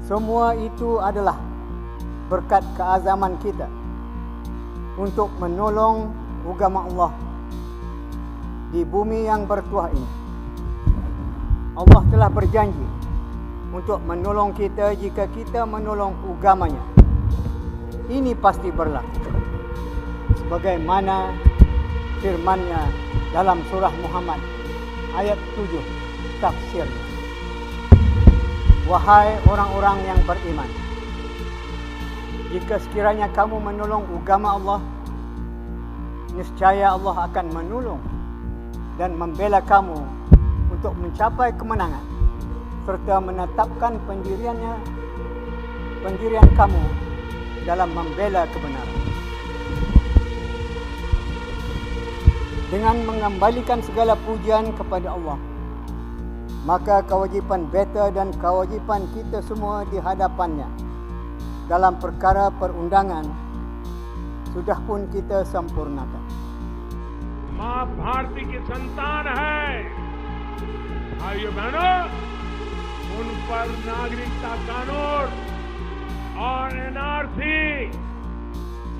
Semua itu adalah berkat keazaman kita untuk menolong agama Allah di bumi yang bertuah ini. Allah telah berjanji untuk menolong kita jika kita menolong agamanya. Ini pasti berlaku, sebagaimana firman-Nya dalam surah Muhammad ayat 7 tafsirnya. Wahai orang-orang yang beriman, jika sekiranya kamu menolong agama Allah, niscaya Allah akan menolong dan membela kamu untuk mencapai kemenangan serta menetapkan pendirian kamu dalam membela kebenaran. Dengan mengembalikan segala pujian kepada Allah, maka kewajipan beta dan kewajipan kita semua di hadapannya dalam perkara perundangan sudah pun kita sempurnakan. माँ भारती की संतान है। भाइयों बहनों, उन पर नागरिकता कानून और एनआरसी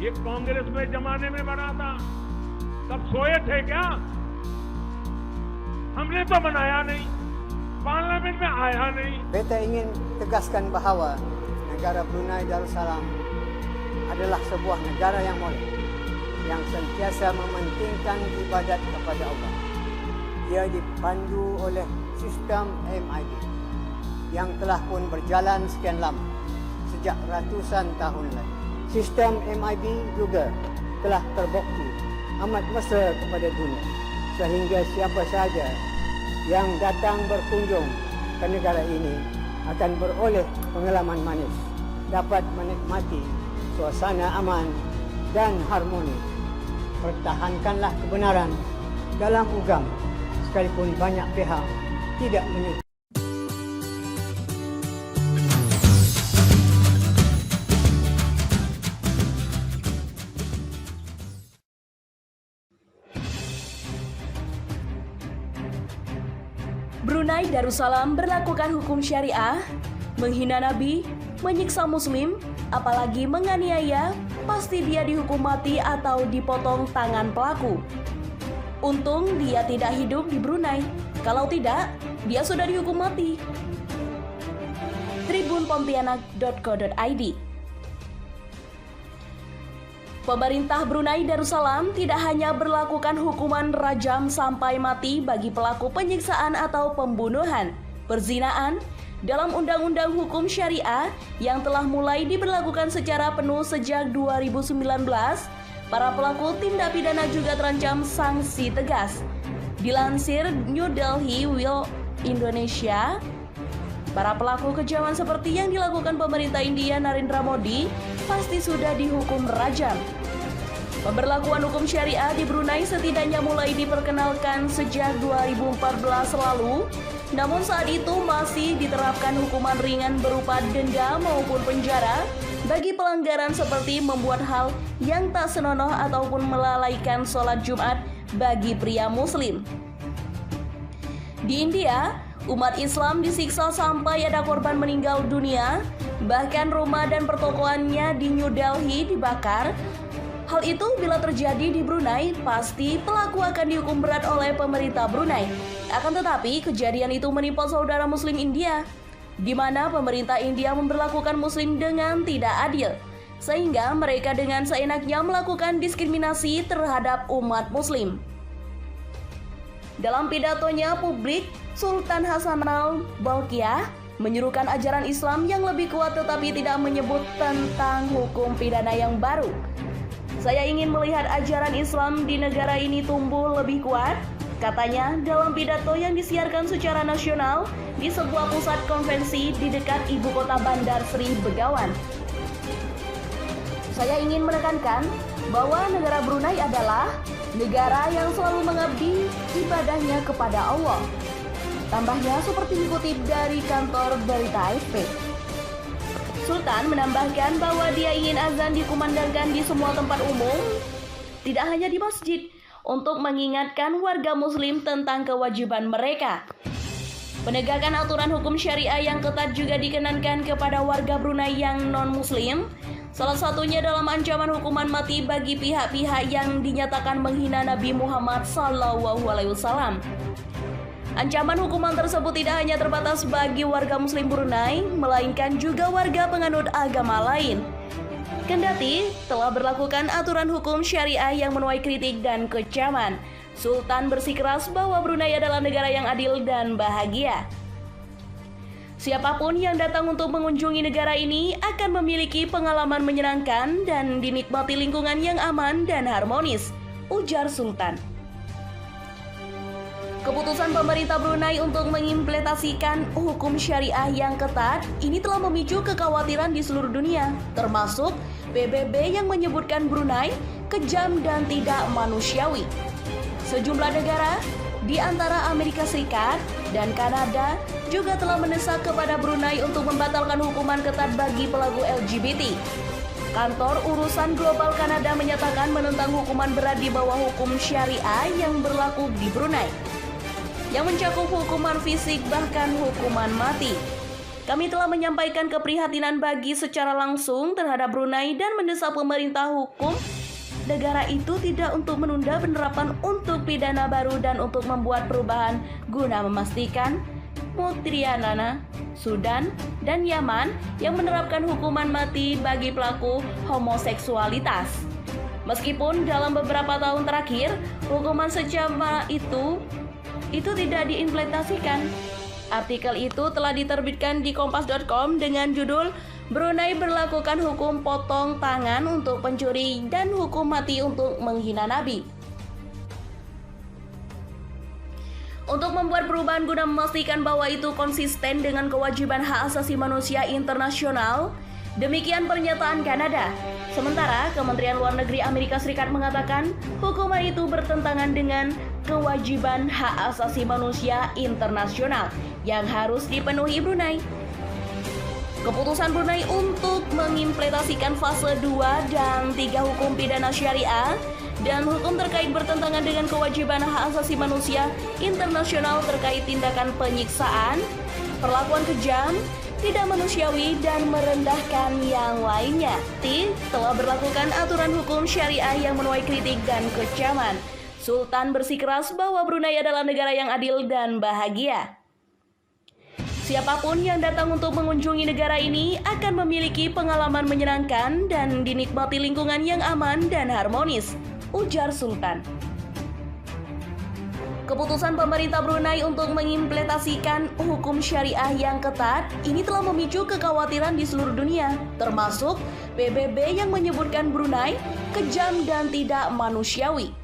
ये कांग्रेस में जमाने में बना था। तब सोए थे क्या? हमने तो बनाया नहीं, पार्लियामेंट में आया नहीं। Beta ingin tegaskan bahawa negara Brunei Darussalam adalah sebuah negara yang molek, yang sentiasa mementingkan ibadat kepada Allah. Ia dipandu oleh sistem MIB yang telah pun berjalan sekian lama, sejak ratusan tahun lalu. Sistem MIB juga telah terbukti amat mesra kepada dunia, sehingga siapa sahaja yang datang berkunjung ke negara ini akan beroleh pengalaman manis, dapat menikmati suasana aman dan harmoni. Pertahankanlah kebenaran dalam agama, sekalipun banyak pihak tidak menyukai. Brunei Darussalam berlakukan hukum syariah, menghina Nabi, menyiksa Muslim, apalagi menganiaya, pasti dia dihukum mati atau dipotong tangan pelaku. Untung dia tidak hidup di Brunei, kalau tidak, dia sudah dihukum mati. tribunpontianak.co.id. Pemerintah Brunei Darussalam tidak hanya berlakukan hukuman rajam sampai mati bagi pelaku penyiksaan atau pembunuhan, perzinaan, dalam Undang-Undang Hukum Syariah yang telah mulai diberlakukan secara penuh sejak 2019, para pelaku tindak pidana juga terancam sanksi tegas. Dilansir New Delhi Will Indonesia, para pelaku kejaman seperti yang dilakukan pemerintah India Narendra Modi pasti sudah dihukum rajam. Pemberlakuan hukum syariah di Brunei setidaknya mulai diperkenalkan sejak 2014 lalu, namun saat itu masih diterapkan hukuman ringan berupa denda maupun penjara bagi pelanggaran seperti membuat hal yang tak senonoh ataupun melalaikan sholat Jumat bagi pria Muslim. Di India, umat Islam disiksa sampai ada korban meninggal dunia, bahkan rumah dan pertokoannya di New Delhi dibakar. Hal itu bila terjadi di Brunei, pasti pelaku akan dihukum berat oleh pemerintah Brunei. Akan tetapi, kejadian itu menimpa saudara Muslim India, di mana pemerintah India memperlakukan Muslim dengan tidak adil, sehingga mereka dengan seenaknya melakukan diskriminasi terhadap umat Muslim. Dalam pidatonya publik, Sultan Hassanal Bolkiah menyerukan ajaran Islam yang lebih kuat tetapi tidak menyebut tentang hukum pidana yang baru. Saya ingin melihat ajaran Islam di negara ini tumbuh lebih kuat, katanya dalam pidato yang disiarkan secara nasional di sebuah pusat konvensi di dekat ibu kota Bandar Sri Begawan. Saya ingin menekankan bahwa negara Brunei adalah negara yang selalu mengabdi ibadahnya kepada Allah. Tambahnya seperti dikutip dari kantor berita AFP. Sultan menambahkan bahwa dia ingin azan dikumandangkan di semua tempat umum, tidak hanya di masjid, untuk mengingatkan warga Muslim tentang kewajiban mereka. Penegakan aturan hukum syariah yang ketat juga dikenakan kepada warga Brunei yang non-muslim. Salah satunya dalam ancaman hukuman mati bagi pihak-pihak yang dinyatakan menghina Nabi Muhammad SAW. Ancaman hukuman tersebut tidak hanya terbatas bagi warga muslim Brunei, melainkan juga warga penganut agama lain. Kendati telah berlakukan aturan hukum syariah yang menuai kritik dan kecaman, Sultan bersikeras bahwa Brunei adalah negara yang adil dan bahagia. Siapapun yang datang untuk mengunjungi negara ini akan memiliki pengalaman menyenangkan dan dinikmati lingkungan yang aman dan harmonis, ujar Sultan. Keputusan pemerintah Brunei untuk mengimplementasikan hukum syariah yang ketat ini telah memicu kekhawatiran di seluruh dunia, termasuk PBB yang menyebutkan Brunei kejam dan tidak manusiawi. Sejumlah negara, di antara Amerika Serikat dan Kanada, juga telah mendesak kepada Brunei untuk membatalkan hukuman ketat bagi pelaku LGBT. Kantor Urusan Global Kanada menyatakan menentang hukuman berat di bawah hukum syariah yang berlaku di Brunei, yang mencakup hukuman fisik bahkan hukuman mati. Kami telah menyampaikan keprihatinan bagi secara langsung terhadap Brunei dan mendesak pemerintah hukum negara itu tidak untuk menunda penerapan untuk pidana baru dan untuk membuat perubahan guna memastikan Trianana, Sudan, dan Yaman yang menerapkan hukuman mati bagi pelaku homoseksualitas. Meskipun dalam beberapa tahun terakhir hukuman secama itu tidak diimplementasikan. Artikel itu telah diterbitkan di kompas.com dengan judul Brunei berlakukan hukum potong tangan untuk pencuri dan hukum mati untuk menghina Nabi. Untuk membuat perubahan guna memastikan bahwa itu konsisten dengan kewajiban hak asasi manusia internasional, demikian pernyataan Kanada. Sementara Kementerian Luar Negeri Amerika Serikat mengatakan hukuman itu bertentangan dengan kewajiban hak asasi manusia internasional yang harus dipenuhi Brunei. Keputusan Brunei untuk mengimplementasikan fase 2 dan 3 hukum pidana syariah dan hukum terkait bertentangan dengan kewajiban hak asasi manusia internasional terkait tindakan penyiksaan, perlakuan kejam, tidak manusiawi, dan merendahkan yang lainnya. Telah berlakukan aturan hukum syariah yang menuai kritik dan kecaman. Sultan bersikeras bahwa Brunei adalah negara yang adil dan bahagia. Siapapun yang datang untuk mengunjungi negara ini akan memiliki pengalaman menyenangkan dan dinikmati lingkungan yang aman dan harmonis, ujar Sultan. Keputusan pemerintah Brunei untuk mengimplementasikan hukum syariah yang ketat ini telah memicu kekhawatiran di seluruh dunia, termasuk PBB yang menyebutkan Brunei kejam dan tidak manusiawi.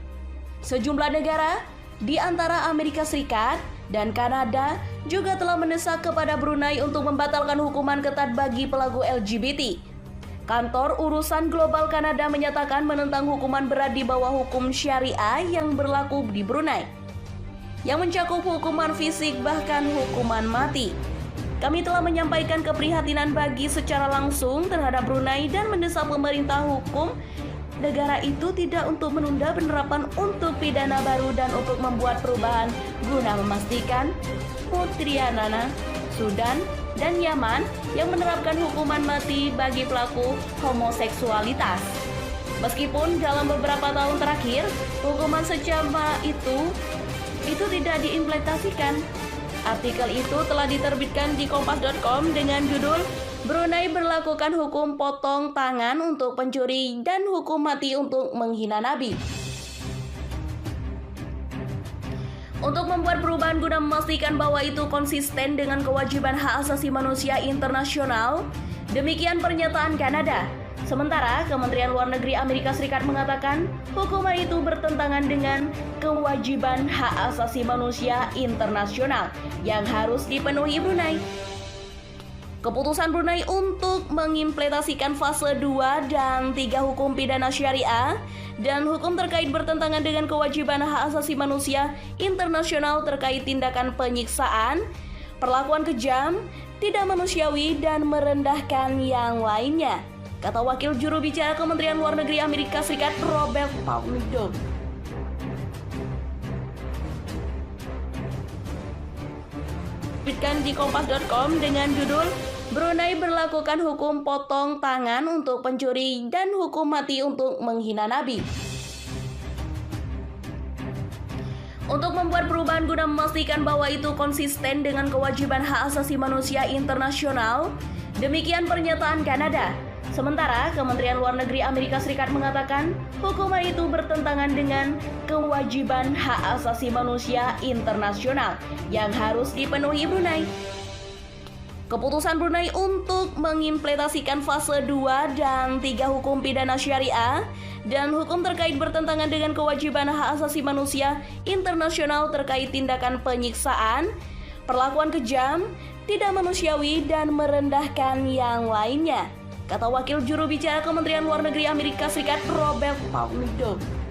Sejumlah negara, di antara Amerika Serikat dan Kanada, juga telah mendesak kepada Brunei untuk membatalkan hukuman ketat bagi pelaku LGBT. Kantor Urusan Global Kanada menyatakan menentang hukuman berat di bawah hukum syariah yang berlaku di Brunei, yang mencakup hukuman fisik bahkan hukuman mati. Kami telah menyampaikan keprihatinan bagi secara langsung terhadap Brunei dan mendesak pemerintah hukum negara itu tidak untuk menunda penerapan untuk pidana baru dan untuk membuat perubahan guna memastikan Trianana, Sudan, dan Yaman yang menerapkan hukuman mati bagi pelaku homoseksualitas. Meskipun dalam beberapa tahun terakhir hukuman secama itu tidak diimplementasikan. Artikel itu telah diterbitkan di kompas.com dengan judul Brunei berlakukan hukum potong tangan untuk pencuri dan hukum mati untuk menghina Nabi. Untuk membuat perubahan guna memastikan bahwa itu konsisten dengan kewajiban hak asasi manusia internasional, demikian pernyataan Kanada. Sementara Kementerian Luar Negeri Amerika Serikat mengatakan hukuman itu bertentangan dengan kewajiban hak asasi manusia internasional yang harus dipenuhi Brunei. Keputusan Brunei untuk mengimplementasikan fase 2 dan 3 hukum pidana syariah dan hukum terkait bertentangan dengan kewajiban hak asasi manusia internasional terkait tindakan penyiksaan, perlakuan kejam, tidak manusiawi, dan merendahkan yang lainnya, kata Wakil Juru Bicara Kementerian Luar Negeri Amerika Serikat Robert Palmido. dituliskan di kompas.com dengan judul Brunei berlakukan hukum potong tangan untuk pencuri dan hukum mati untuk menghina Nabi. Untuk membuat perubahan guna memastikan bahwa itu konsisten dengan kewajiban hak asasi manusia internasional, demikian pernyataan Kanada. Sementara Kementerian Luar Negeri Amerika Serikat mengatakan hukuman itu bertentangan dengan kewajiban hak asasi manusia internasional yang harus dipenuhi Brunei. Keputusan Brunei untuk mengimplementasikan fase 2 dan 3 hukum pidana syariah dan hukum terkait bertentangan dengan kewajiban hak asasi manusia internasional terkait tindakan penyiksaan, perlakuan kejam, tidak manusiawi, dan merendahkan yang lainnya, kata Wakil Juru Bicara Kementerian Luar Negeri Amerika Serikat Robert Palmer.